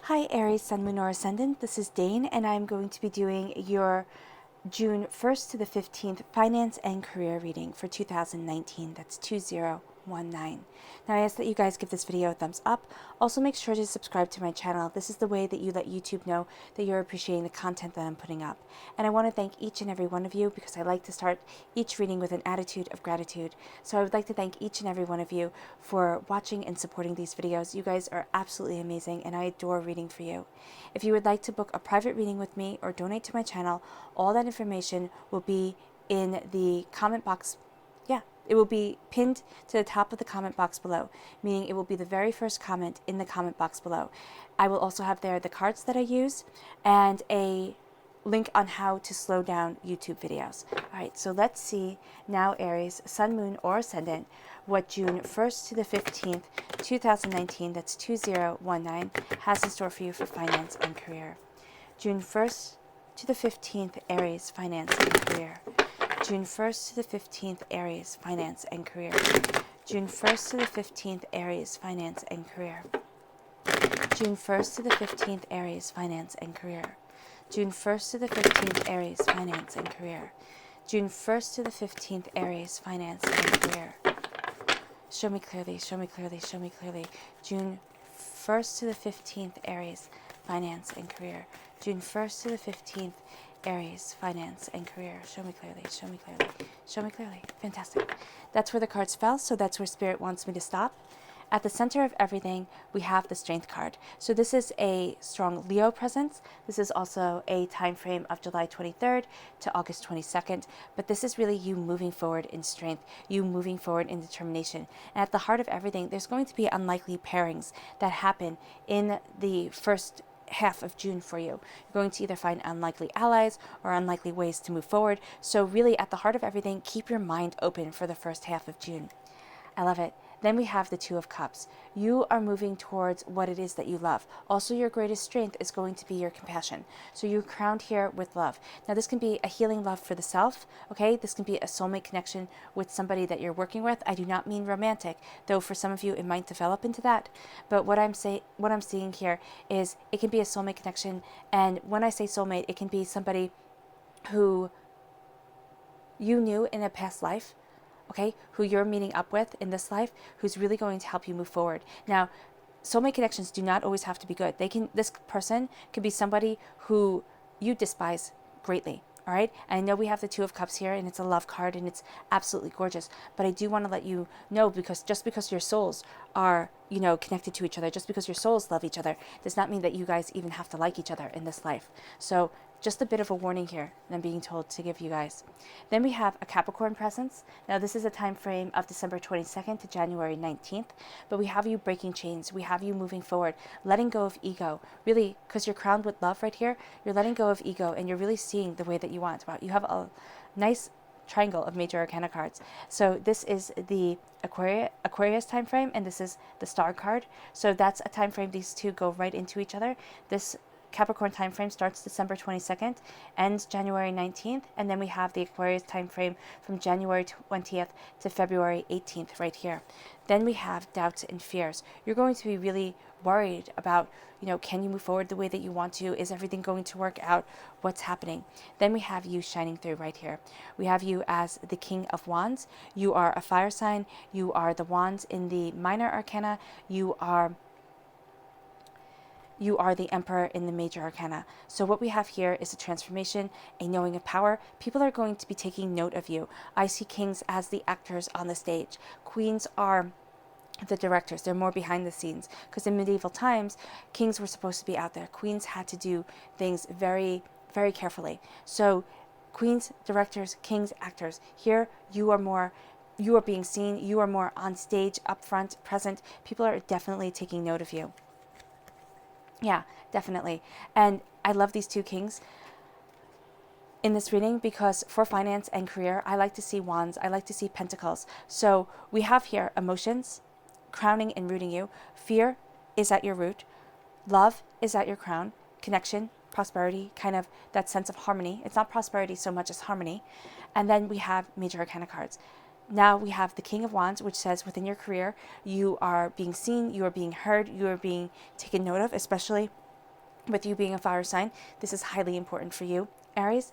Hi Aries, Sun, Moon, or Ascendant. This is Dane, and I'm going to be doing your June 1st to the 15th finance and career reading for 2019. That's 2019. Now I ask that you guys give this video a thumbs up. Also make sure to subscribe to my channel. This is the way that you let YouTube know that you're appreciating the content that I'm putting up. And I want to thank each and every one of you because I like to start each reading with an attitude of gratitude. So I would like to thank each and every one of you for watching and supporting these videos. You guys are absolutely amazing and I adore reading for you. If you would like to book a private reading with me or donate to my channel, all that information will be in the comment box. Yeah, it will be pinned to the top of the comment box below, meaning it will be the very first comment in the comment box below. I will also have there the cards that I use and a link on how to slow down YouTube videos. All right, so let's see now, Aries, Sun, Moon, or Ascendant, what June 1st to the 15th, 2019, that's 2019, has in store for you for finance and career. June 1st to the 15th, Aries, finance and career. June 1st to the 15th, Aries, finance and career. June 1st to the 15th, Aries, finance and career. June 1st to the 15th, Aries, finance and career. June 1st to the 15th, Aries, finance and career. June 1st to the 15th, Aries, finance and career. Show me clearly, show me clearly, show me clearly. June 1st to the 15th, Aries, finance and career. June 1st to the 15th, Aries, finance and career. Show me clearly, show me clearly, show me clearly. Fantastic. That's where the cards fell, so that's where Spirit wants me to stop. At the center of everything, we have the Strength card. So this is a strong Leo presence. This is also a time frame of July 23rd to August 22nd. But this is really you moving forward in strength, you moving forward in determination. And at the heart of everything, there's going to be unlikely pairings that happen in the first half of June for you. You're going to either find unlikely allies or unlikely ways to move forward. So really at the heart of everything, keep your mind open for the first half of June. I love it. Then we have the Two of Cups. You are moving towards what it is that you love. Also, your greatest strength is going to be your compassion. So you're crowned here with love. Now, this can be a healing love for the self, okay? This can be a soulmate connection with somebody that you're working with. I do not mean romantic, though for some of you it might develop into that. But what I'm seeing here is it can be a soulmate connection. And when I say soulmate, it can be somebody who you knew in a past life, okay, who you're meeting up with in this life, who's really going to help you move forward. Now, soulmate connections do not always have to be good. This person could be somebody who you despise greatly. All right. And I know we have the Two of Cups here and it's a love card and it's absolutely gorgeous. But I do want to let you know, because just because your souls are, connected to each other, just because your souls love each other, does not mean that you guys even have to like each other in this life. So just a bit of a warning here that I'm being told to give you guys. Then we have a Capricorn presence. Now this is a time frame of December 22nd to January 19th, but we have you breaking chains. We have you moving forward, letting go of ego. Really, because you're crowned with love right here, you're letting go of ego and you're really seeing the way that you want. Wow, you have a nice triangle of major arcana cards. So this is the Aquarius time frame and this is the Star card. So that's a time frame, these two go right into each other. This Capricorn time frame starts December 22nd, ends January 19th, and then we have the Aquarius time frame from January 20th to February 18th right here. Then we have doubts and fears. You're going to be really worried about, can you move forward the way that you want to? Is everything going to work out? What's happening? Then we have you shining through right here. We have you as the King of Wands. You are a fire sign. You are the wands in the minor arcana. You are the Emperor in the major arcana. So what we have here is a transformation, a knowing of power. People are going to be taking note of you. I see kings as the actors on the stage. Queens are the directors. They're more behind the scenes, because in medieval times, kings were supposed to be out there. Queens had to do things very, very carefully. So queens, directors, kings, actors. Here, you are being seen. You are more on stage, up front, present. People are definitely taking note of you. Yeah, definitely. And I love these two kings in this reading because for finance and career, I like to see wands. I like to see pentacles. So we have here emotions crowning and rooting you. Fear is at your root. Love is at your crown. Connection, prosperity, kind of that sense of harmony. It's not prosperity so much as harmony. And then we have major arcana cards. Now we have the King of Wands, which says within your career, you are being seen, you are being heard, you are being taken note of, especially With you being a fire sign, this is highly important for you, Aries.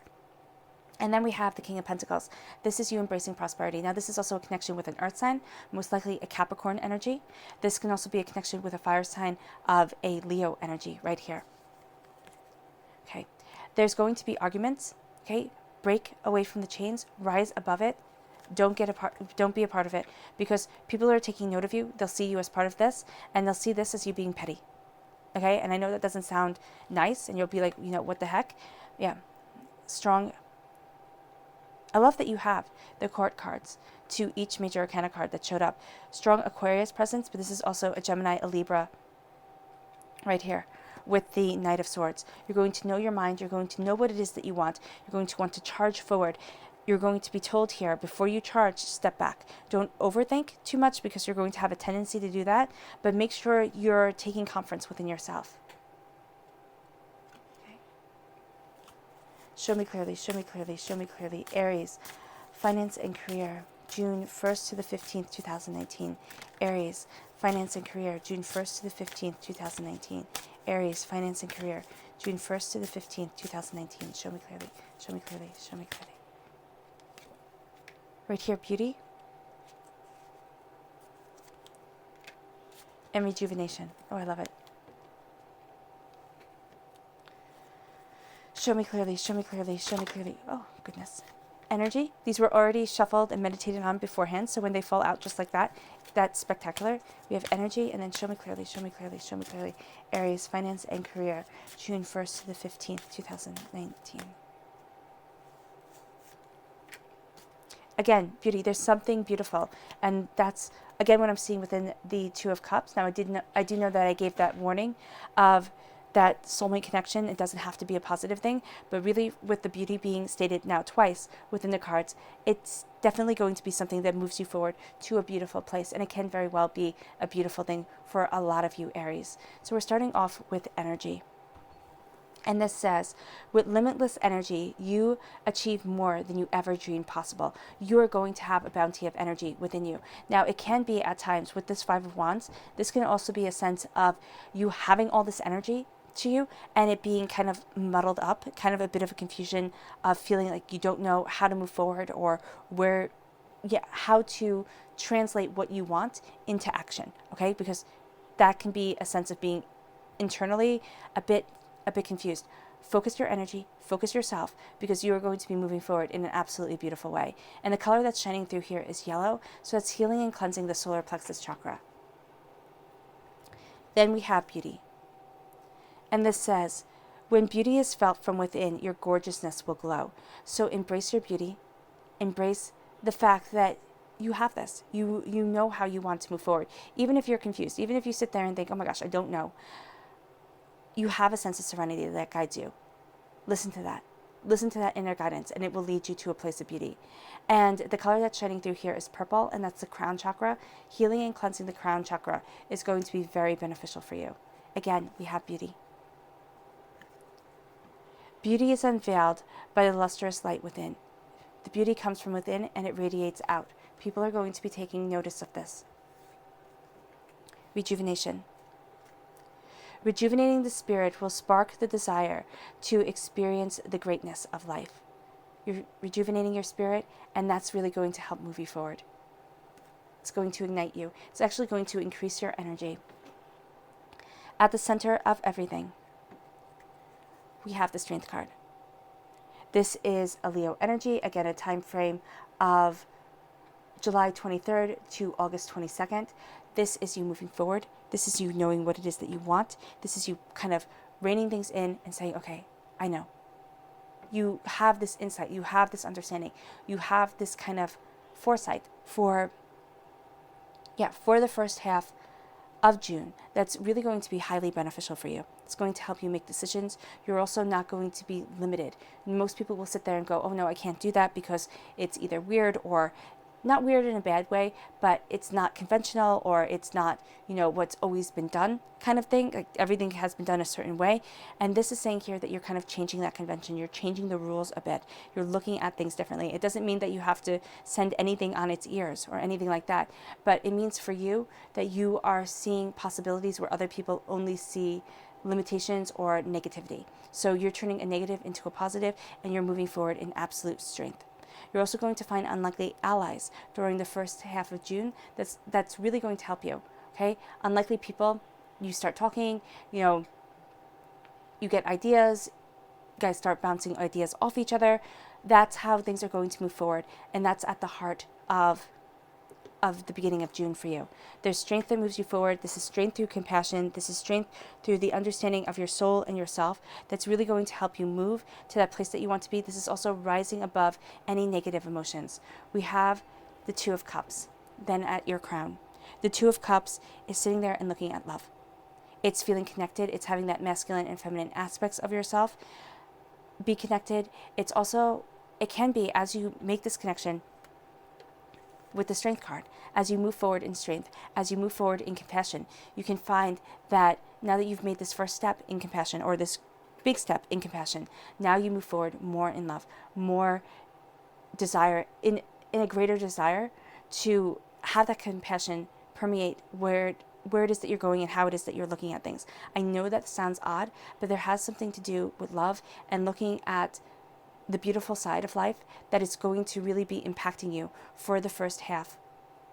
And then we have the King of Pentacles. This is you embracing prosperity. Now, this is also a connection with an earth sign, most likely a Capricorn energy. This can also be a connection with a fire sign of a Leo energy right here. Okay. There's going to be arguments. Okay. Break away from the chains. Rise above it. Don't be a part of it, because people are taking note of you. They'll see you as part of this, and they'll see this as you being petty. Okay. And I know that doesn't sound nice, and you'll be like, what the heck? Yeah. Strong. I love that you have the court cards to each major arcana card that showed up. Strong Aquarius presence, but this is also a Gemini, a Libra right here with the Knight of Swords. You're going to know your mind. You're going to know what it is that you want. You're going to want to charge forward. You're going to be told here, before you charge, step back. Don't overthink too much, because you're going to have a tendency to do that, but make sure you're taking confidence within yourself. Show me clearly, show me clearly, show me clearly. Aries, finance and career, June 1st to the 15th, 2019. Aries, finance and career, June 1st to the 15th, 2019. Aries, finance and career, June 1st to the 15th, 2019. Show me clearly, show me clearly, show me clearly. Right here, beauty and rejuvenation. Oh, I love it. Show me clearly, show me clearly, show me clearly. Oh, goodness. Energy. These were already shuffled and meditated on beforehand, so when they fall out just like that, that's spectacular. We have energy, and then show me clearly, show me clearly, show me clearly. Aries, finance and career, June 1st to the 15th, 2019. Again, beauty. There's something beautiful, and that's, again, what I'm seeing within the Two of Cups. Now, I do know that I gave that warning of that soulmate connection. It doesn't have to be a positive thing, but really, with the beauty being stated now twice within the cards, it's definitely going to be something that moves you forward to a beautiful place, and it can very well be a beautiful thing for a lot of you, Aries. So we're starting off with energy. And this says, with limitless energy, you achieve more than you ever dreamed possible. You're going to have a bounty of energy within you. Now, it can be at times with this Five of Wands, this can also be a sense of you having all this energy to you and it being kind of muddled up, kind of a bit of a confusion of feeling like you don't know how to move forward or how to translate what you want into action, okay? Because that can be a sense of being internally a bit confused. Focus your energy, focus yourself, because you are going to be moving forward in an absolutely beautiful way. And the color that's shining through here is yellow, so it's healing and cleansing the solar plexus chakra. Then we have beauty. And this says, when beauty is felt from within, your gorgeousness will glow. So embrace your beauty, embrace the fact that you have this. You know how you want to move forward. Even if you're confused, even if you sit there and think, oh my gosh, I don't know. You have a sense of serenity that guides you. Listen to that. Listen to that inner guidance, and it will lead you to a place of beauty. And the color that's shining through here is purple, and that's the crown chakra. Healing and cleansing the crown chakra is going to be very beneficial for you. Again, we have beauty. Beauty is unveiled by the lustrous light within. The beauty comes from within, and it radiates out. People are going to be taking notice of this. Rejuvenation. Rejuvenating the spirit will spark the desire to experience the greatness of life. You're rejuvenating your spirit, and that's really going to help move you forward. It's going to ignite you. It's actually going to increase your energy. At the center of everything, we have the Strength card. This is a Leo energy, again, a time frame of July 23rd to August 22nd. This is you moving forward. This is you knowing what it is that you want. This is you kind of reining things in and saying, okay, I know. You have this insight. You have this understanding. You have this kind of foresight for the first half of June. That's really going to be highly beneficial for you. It's going to help you make decisions. You're also not going to be limited. Most people will sit there and go, oh no, I can't do that because it's either weird or not weird in a bad way, but it's not conventional, or it's not, what's always been done kind of thing. Like everything has been done a certain way. And this is saying here that you're kind of changing that convention. You're changing the rules a bit. You're looking at things differently. It doesn't mean that you have to send anything on its ears or anything like that, but it means for you that you are seeing possibilities where other people only see limitations or negativity. So you're turning a negative into a positive, and you're moving forward in absolute strength. You're also going to find unlikely allies during the first half of June. That's really going to help you. Okay, unlikely people, you start talking, you get ideas, you guys start bouncing ideas off each other. That's how things are going to move forward, and that's at the heart of the beginning of June for you. There's strength that moves you forward. This is strength through compassion. This is strength through the understanding of your soul and yourself that's really going to help you move to that place that you want to be. This is also rising above any negative emotions. We have the Two of Cups, then at your crown. The Two of Cups is sitting there and looking at love. It's feeling connected. It's having that masculine and feminine aspects of yourself be connected. It's also, it can be, as you make this connection with the Strength card, as you move forward in strength, as you move forward in compassion, you can find that now that you've made this first step in compassion, or this big step in compassion, now you move forward more in love, more desire, in a greater desire to have that compassion permeate where it is that you're going and how it is that you're looking at things. I know that sounds odd, but there has something to do with love and looking at the beautiful side of life that is going to really be impacting you for the first half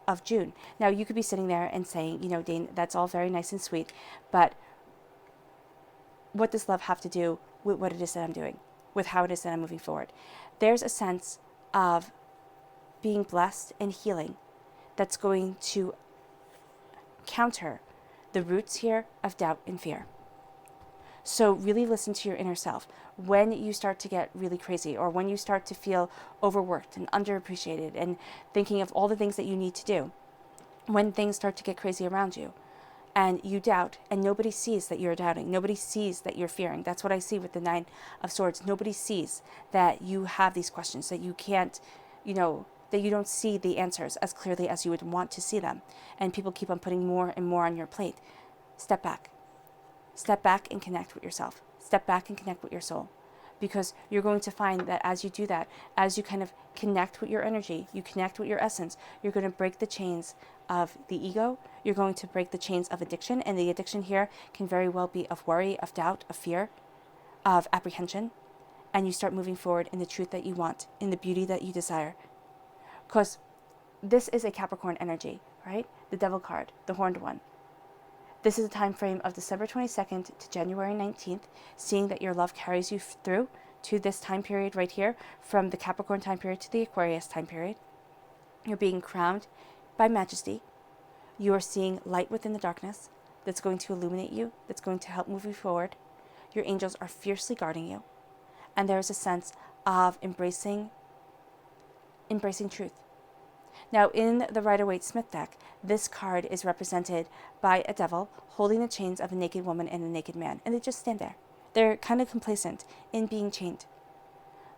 of June. Now, you could be sitting there and saying, Dane, that's all very nice and sweet, but what does love have to do with what it is that I'm doing, with how it is that I'm moving forward? There's a sense of being blessed and healing that's going to counter the roots here of doubt and fear. So really listen to your inner self. When you start to get really crazy, or when you start to feel overworked and underappreciated and thinking of all the things that you need to do, when things start to get crazy around you and you doubt and nobody sees that you're doubting, nobody sees that you're fearing. That's what I see with the Nine of Swords. Nobody sees that you have these questions, that you can't, that you don't see the answers as clearly as you would want to see them. And people keep on putting more and more on your plate. Step back. Step back and connect with yourself. Step back and connect with your soul. Because you're going to find that as you do that, as you kind of connect with your energy, you connect with your essence, you're going to break the chains of the ego. You're going to break the chains of addiction. And the addiction here can very well be of worry, of doubt, of fear, of apprehension. And you start moving forward in the truth that you want, in the beauty that you desire. Because this is a Capricorn energy, right? The Devil card, the horned one. This is a time frame of December 22nd to January 19th, seeing that your love carries you through to this time period right here, from the Capricorn time period to the Aquarius time period. You're being crowned by majesty. You are seeing light within the darkness that's going to illuminate you, that's going to help move you forward. Your angels are fiercely guarding you. And there is a sense of embracing truth. Now, in the Rider-Waite-Smith deck, this card is represented by a devil holding the chains of a naked woman and a naked man, and they just stand there. They're kind of complacent in being chained.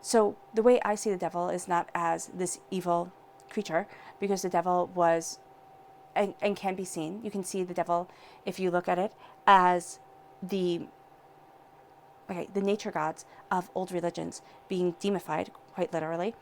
So the way I see the devil is not as this evil creature, because the devil was and can be seen. You can see the devil, if you look at it, as the nature gods of old religions being deified, quite literally,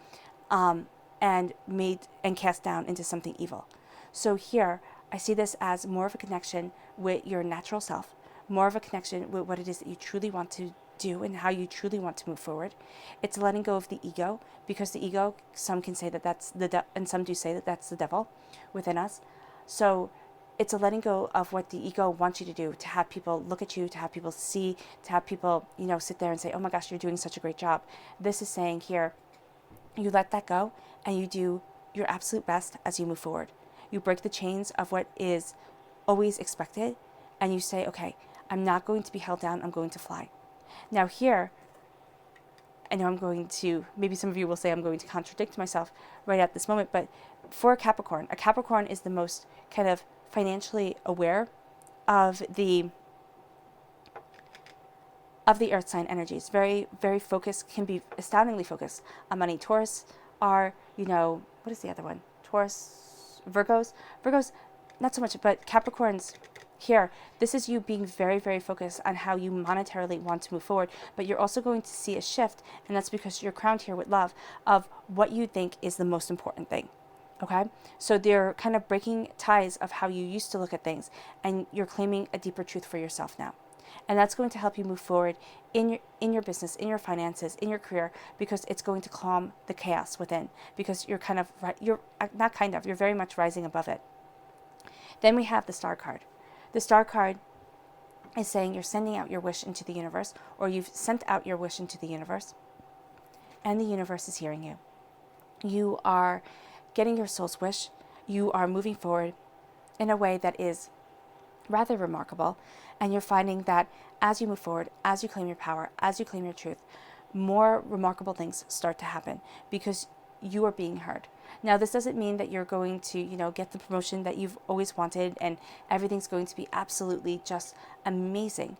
and made and cast down into something evil. So here, I see this as more of a connection with your natural self, more of a connection with what it is that you truly want to do and how you truly want to move forward. It's letting go of the ego, because the ego, some can say that that's and some do say that that's the devil within us. So it's a letting go of what the ego wants you to do, to have people look at you, to have people see, to have people, sit there and say, oh my gosh, you're doing such a great job. This is saying here, you let that go and you do your absolute best as you move forward. You break the chains of what is always expected, and you say, okay, I'm not going to be held down, I'm going to fly. Now here, I know maybe some of you will say I'm going to contradict myself right at this moment, but for a Capricorn is the most kind of financially aware of the earth sign energies. Very, very focused, can be astoundingly focused on money. Taurus are, what is the other one? Virgos, not so much, but Capricorns here, this is you being very, very focused on how you monetarily want to move forward, but you're also going to see a shift, and that's because you're crowned here with love, of what you think is the most important thing. Okay? So they're kind of breaking ties of how you used to look at things, and you're claiming a deeper truth for yourself now. And that's going to help you move forward in your business, in your finances, in your career, because it's going to calm the chaos within, because you're you're very much rising above it. Then we have the Star card. The Star card is saying you're sending out your wish into the universe, or you've sent out your wish into the universe, and the universe is hearing you. You are getting your soul's wish. You are moving forward in a way that is rather remarkable, and you're finding that as you move forward, as you claim your power, as you claim your truth, more remarkable things start to happen because you are being heard. Now, this doesn't mean that you're going to, get the promotion that you've always wanted and everything's going to be absolutely just amazing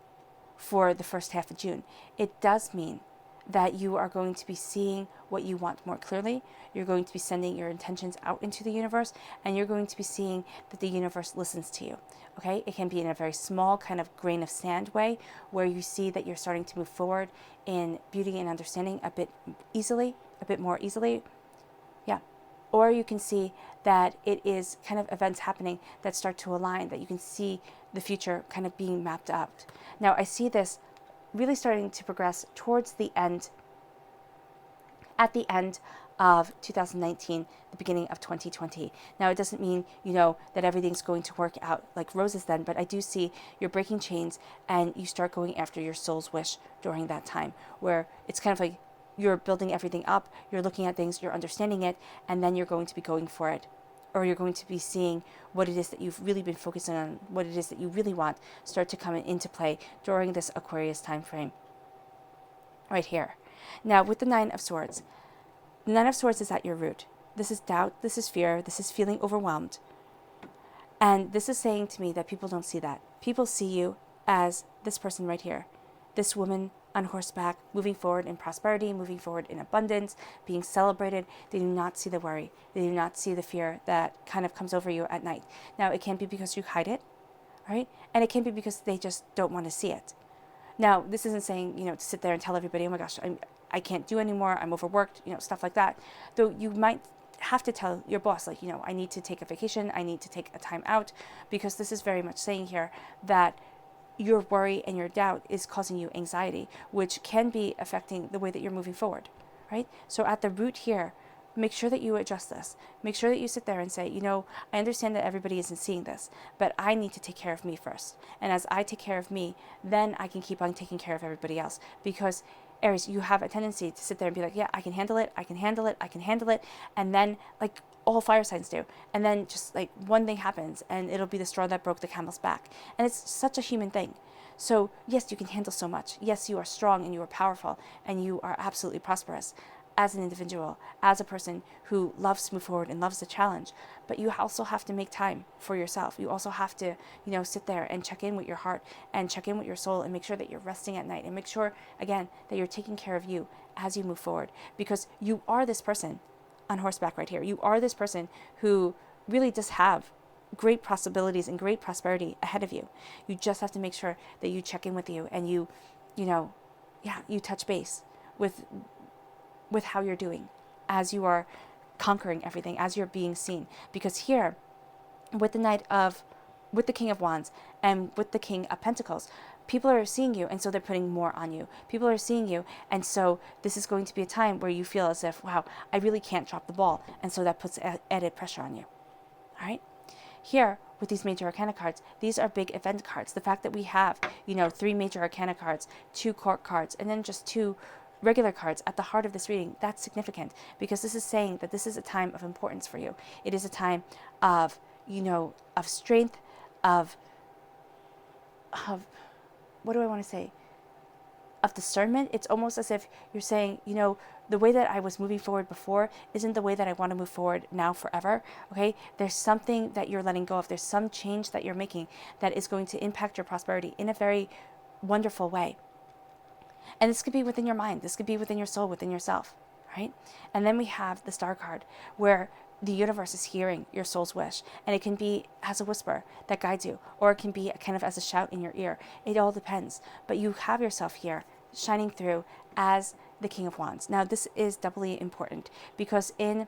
for the first half of June. It does mean that you are going to be seeing what you want more clearly. You're going to be sending your intentions out into the universe, and you're going to be seeing that the universe listens to you. Okay? It can be in a very small kind of grain of sand way, where you see that you're starting to move forward in beauty and understanding a bit more easily. Yeah. Or you can see that it is kind of events happening that start to align, that you can see the future kind of being mapped out. Now, I see this really starting to progress towards the end, at the end of 2019, the beginning of 2020. Now, it doesn't mean, that everything's going to work out like roses then, but I do see you're breaking chains and you start going after your soul's wish during that time, where it's kind of like you're building everything up, you're looking at things, you're understanding it, and then you're going to be going for it. Or you're going to be seeing what it is that you've really been focusing on, what it is that you really want, start to come into play during this Aquarius time frame. Right here. Now, with the Nine of Swords. The Nine of Swords is at your root. This is doubt, this is fear, this is feeling overwhelmed. And this is saying to me that people don't see that. People see you as this person right here. This woman on horseback, moving forward in prosperity, moving forward in abundance, being celebrated. They do not see the worry. They do not see the fear that kind of comes over you at night. Now, it can be because you hide it, right? And it can be because they just don't want to see it. Now, this isn't saying, to sit there and tell everybody, oh my gosh, I can't do anymore, I'm overworked, stuff like that. Though you might have to tell your boss, like, I need to take a vacation, I need to take a time out, because this is very much saying here that your worry and your doubt is causing you anxiety, which can be affecting the way that you're moving forward, right? So at the root here, make sure that you address this. Make sure that you sit there and say, I understand that everybody isn't seeing this, but I need to take care of me first. And as I take care of me, then I can keep on taking care of everybody else. Because Aries, you have a tendency to sit there and be like, yeah, I can handle it, I can handle it, I can handle it. And then, like all fire signs do. And then just like one thing happens and it'll be the straw that broke the camel's back. And it's such a human thing. So yes, you can handle so much. Yes, you are strong and you are powerful and you are absolutely prosperous as an individual, as a person who loves to move forward and loves the challenge. But you also have to make time for yourself. You also have to, sit there and check in with your heart and check in with your soul and make sure that you're resting at night and make sure, again, that you're taking care of you as you move forward, because you are this person on horseback right here. You are this person who really does have great possibilities and great prosperity ahead of you. You just have to make sure that you check in with you and you touch base with how you're doing as you are conquering everything, as you're being seen. Because here, with the King of Wands and with the King of Pentacles, people are seeing you, and so they're putting more on you. People are seeing you, and so this is going to be a time where you feel as if, wow, I really can't drop the ball, and so that puts added pressure on you. All right? Here, with these major arcana cards, these are big event cards. The fact that we have, 3 major arcana cards, 2 court cards, and then just 2 regular cards at the heart of this reading, that's significant, because this is saying that this is a time of importance for you. It is a time of, of strength, of what do I want to say? Of discernment. It's almost as if you're saying, the way that I was moving forward before isn't the way that I want to move forward now forever. Okay? There's something that you're letting go of. There's some change that you're making that is going to impact your prosperity in a very wonderful way. And this could be within your mind. This could be within your soul, within yourself, right? And then we have the Star card, where the universe is hearing your soul's wish. And it can be as a whisper that guides you, or it can be kind of as a shout in your ear. It all depends. But you have yourself here shining through as the King of Wands. Now, this is doubly important because in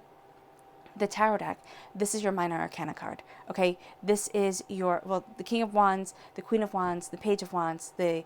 The tarot deck, this is your minor arcana card. Okay, this is your, well, the King of Wands, the Queen of Wands, the Page of Wands, the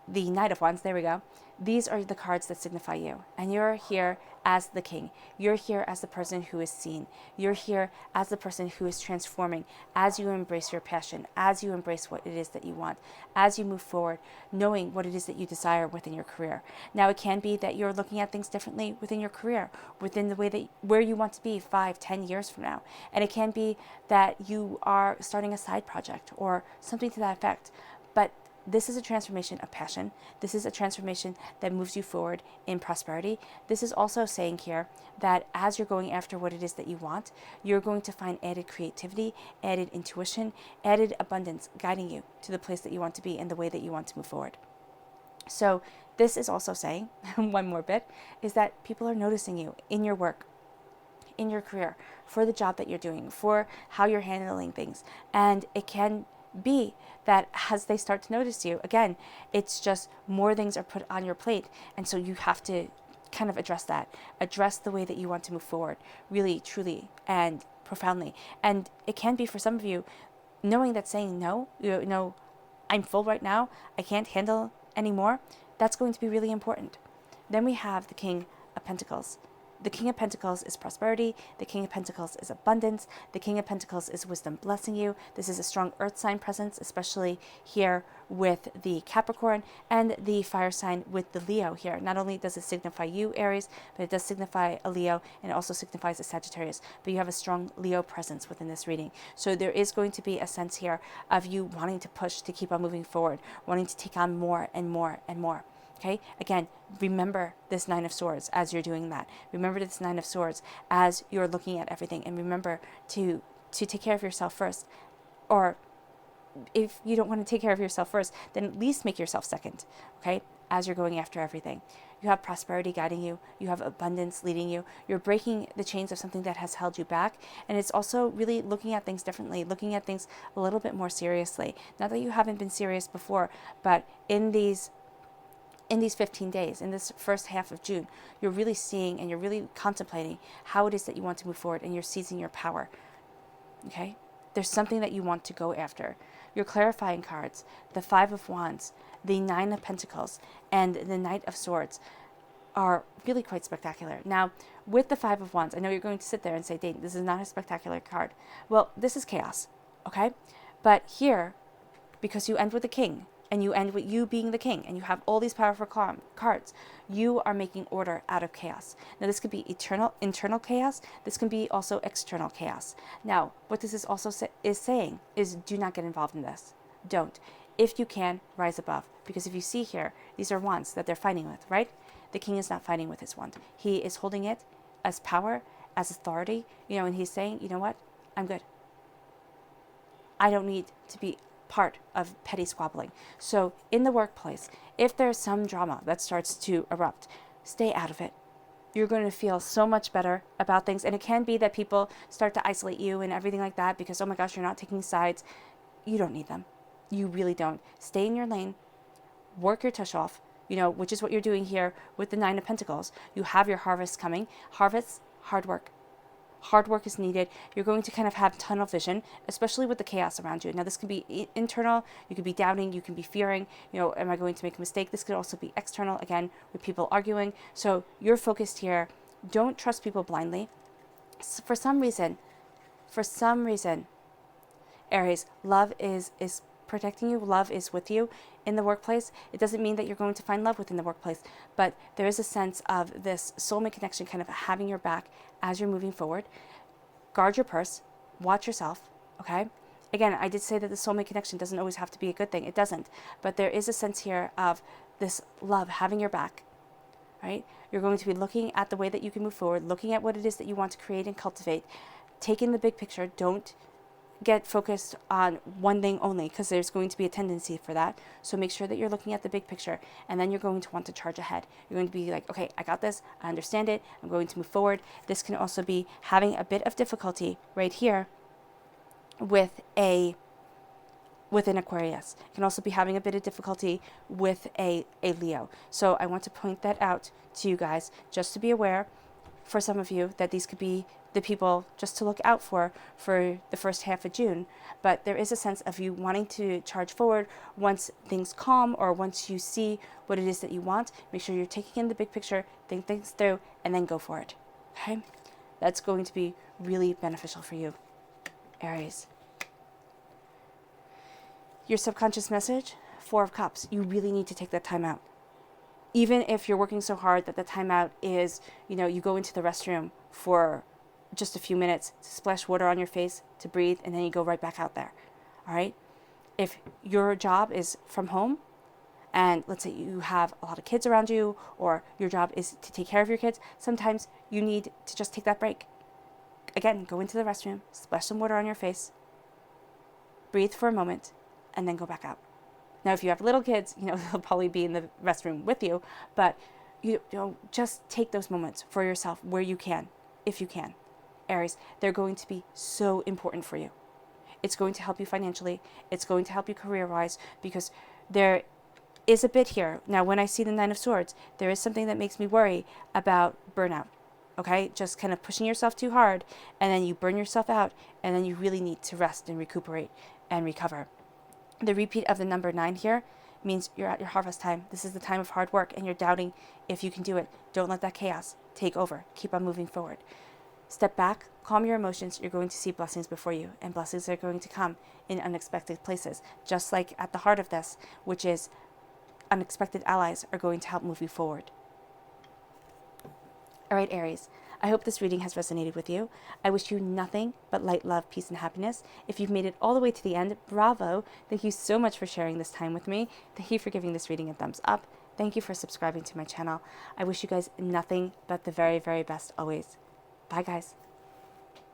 Knight of Wands, there we go. These are the cards that signify you. And you're here as the king. You're here as the person who is seen. You're here as the person who is transforming, as you embrace your passion, as you embrace what it is that you want, as you move forward, knowing what it is that you desire within your career. Now, it can be that you're looking at things differently within your career, within the way that where you want to be 5-10 years from now. And it can be that you are starting a side project or something to that effect. But this is a transformation of passion. This is a transformation that moves you forward in prosperity. This is also saying here that as you're going after what it is that you want, you're going to find added creativity, added intuition, added abundance guiding you to the place that you want to be and the way that you want to move forward. So this is also saying, one more bit, is that people are noticing you in your work, in your career, for the job that you're doing, for how you're handling things. And it can be that as they start to notice you, again, it's just more things are put on your plate. And so you have to kind of address that, address the way that you want to move forward, really, truly, and profoundly. And it can be for some of you, knowing that saying no, you know, I'm full right now, I can't handle anymore, that's going to be really important. Then we have the King of Pentacles. The King of Pentacles is prosperity. The King of Pentacles is abundance. The King of Pentacles is wisdom blessing you. This is a strong earth sign presence, especially here with the Capricorn and the fire sign with the Leo here. Not only does it signify you, Aries, but it does signify a Leo, and it also signifies a Sagittarius. But you have a strong Leo presence within this reading. So there is going to be a sense here of you wanting to push to keep on moving forward, wanting to take on more and more and more. Okay, again, remember this Nine of Swords as you're doing that. Remember this Nine of Swords as you're looking at everything. And remember to take care of yourself first. Or if you don't want to take care of yourself first, then at least make yourself second. Okay, as you're going after everything. You have prosperity guiding you. You have abundance leading you. You're breaking the chains of something that has held you back. And it's also really looking at things differently, looking at things a little bit more seriously. Not that you haven't been serious before, but in these 15 days, in this first half of June, you're really seeing and you're really contemplating how it is that you want to move forward, and you're seizing your power. Okay? There's something that you want to go after. Your clarifying cards, the Five of Wands, the Nine of Pentacles, and the Knight of Swords are really quite spectacular. Now, with the Five of Wands, I know you're going to sit there and say, Dane, this is not a spectacular card. Well, this is chaos, okay? But here, because you end with the King, and you end with you being the king, and you have all these powerful cards, you are making order out of chaos. Now, this could be internal chaos. This can be also external chaos. Now, what this is also saying is do not get involved in this. Don't. If you can, rise above. Because if you see here, these are wands that they're fighting with, right? The king is not fighting with his wand. He is holding it as power, as authority, and he's saying, you know what? I'm good. I don't need to be part of petty squabbling. So in the workplace, if there's some drama that starts to erupt, stay out of it. You're going to feel so much better about things. And it can be that people start to isolate you and everything like that because, oh my gosh, you're not taking sides. You don't need them. You really don't. Stay in your lane. Work your tush off, which is what you're doing here with the Nine of Pentacles. You have your harvest coming. Harvest, hard work. Hard work is needed. You're going to kind of have tunnel vision, especially with the chaos around you. Now, this can be internal. You could be doubting. You can be fearing, am I going to make a mistake? This could also be external, again, with people arguing. So you're focused here. Don't trust people blindly. For some reason, Aries, love is protecting you. Love is with you in the workplace. It doesn't mean that you're going to find love within the workplace, but there is a sense of this soulmate connection kind of having your back as you're moving forward. Guard your purse. Watch yourself, okay? Again, I did say that the soulmate connection doesn't always have to be a good thing. It doesn't. But there is a sense here of this love having your back, right? You're going to be looking at the way that you can move forward, looking at what it is that you want to create and cultivate, taking the big picture. Don't get focused on one thing only, because there's going to be a tendency for that. So make sure that you're looking at the big picture, and then you're going to want to charge ahead. You're going to be like, okay, I got this, I understand it, I'm going to move forward. This can also be having a bit of difficulty right here with an Aquarius. It can also be having a bit of difficulty with a Leo. So I want to point that out to you guys, just to be aware. for some of you that these could be the people just to look out for the first half of June. But there is a sense of you wanting to charge forward once things calm, or once you see what it is that you want. Make sure you're taking in the big picture, think things through, and then go for it. Okay? That's going to be really beneficial for you, Aries. Your subconscious message, 4 of Cups. You really need to take that time out. Even if you're working so hard that the timeout is, you go into the restroom for just a few minutes to splash water on your face, to breathe, and then you go right back out there. All right? If your job is from home, and let's say you have a lot of kids around you, or your job is to take care of your kids, sometimes you need to just take that break. Again, go into the restroom, splash some water on your face, breathe for a moment, and then go back out. Now, if you have little kids, they'll probably be in the restroom with you, but just take those moments for yourself where you can, if you can. Aries, they're going to be so important for you. It's going to help you financially. It's going to help you career-wise, because there is a bit here. Now, when I see the 9 of Swords, there is something that makes me worry about burnout. Okay? Just kind of pushing yourself too hard, and then you burn yourself out, and then you really need to rest and recuperate and recover. The repeat of the number 9 here means you're at your harvest time. This is the time of hard work, and you're doubting if you can do it. Don't let that chaos take over. Keep on moving forward. Step back, calm your emotions. You're going to see blessings before you, and blessings are going to come in unexpected places, just like at the heart of this, which is unexpected allies are going to help move you forward. All right, Aries, I hope this reading has resonated with you. I wish you nothing but light, love, peace, and happiness. If you've made it all the way to the end, bravo. Thank you so much for sharing this time with me. Thank you for giving this reading a thumbs up. Thank you for subscribing to my channel. I wish you guys nothing but the very, very best always. Bye, guys.